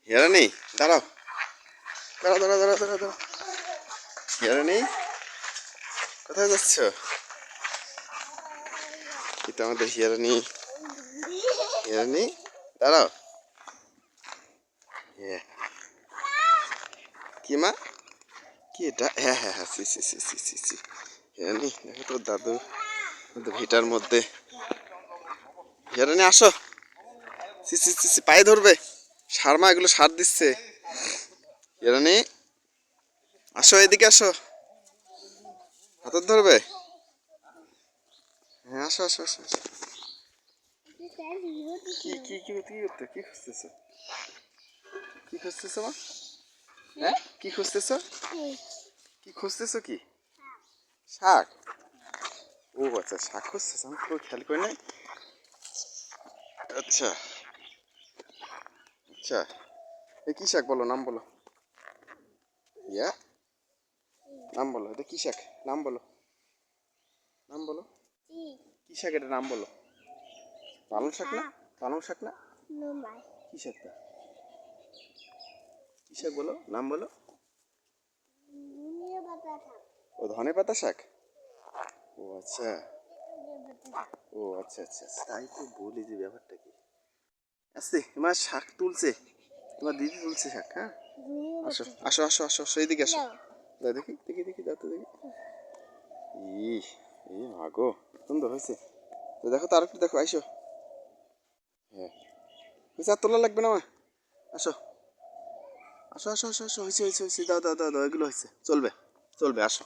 হিরানি দাঁড়াও, দাঁড়াও দাঁড়াও দাঁড়াও দাঁড়াও দাঁড়াও। হিরানি কোথায় যাচ্ছ? এটা আমাদের হিরানি। হিরানি দাঁড়াও। কি মা? কি এটা? হ্যাঁ হ্যাঁ হ্যাঁ, সি সি সি সি সি সি। হিরানি দেখো তো দাদু ভিটার মধ্যে। হিরানি আসো। সি সি সি সি, পায়ে ধরবে। সার মা, এগুলো সার দিচ্ছে। হিরানি আসো, এদিকে আসো। হাতত ধরবে। হ্যাঁ আসো আসো আসো। কি কি কি কি করতে, কি খুঁজতেছো? কি খুঁজতেছো মা? হ্যাঁ কি খুঁজতেছো? কি খুঁজতেছো? কি শাক? ও আচ্ছা, শাক খুঁজতেছো, আমি পুরো খেয়াল করি নাই। আচ্ছা আচ্ছা, এ কি শাক বলো, নাম বলো। ইয়া, নাম বলো, এটা কি শাক? নাম বলো, নাম বলো। কি শাক এটা, নাম বলো। পালং শাক না? পালং শাক না? কি শাকটা? কি শাক বলো, নাম বলো। ও ধনে পাতা শাক। ও আচ্ছা, ও আচ্ছা আচ্ছা আচ্ছা, তাই তো বলি যে ব্যাপারটা কি। আস্তে, এবার শাক তুলছে, এবার দিদি তুলছে শাক। হ্যাঁ আসো আসো আসো আসো, সেই দিকে আসো। দাও দেখি দেখি দেখি, দাও তো দেখি। ই এই মাগো, সুন্দর হয়েছে তো, দেখো তো আরেকটু দেখো, আইসো। হ্যাঁ হয়েছে, আর তোলা লাগবে না মা। আসো আসো আসো আসো আসো, হয়েছে হয়েছে হয়েছে, দাও দাও দাও দাও, এগুলো হয়েছে, চলবে চলবে, আসো।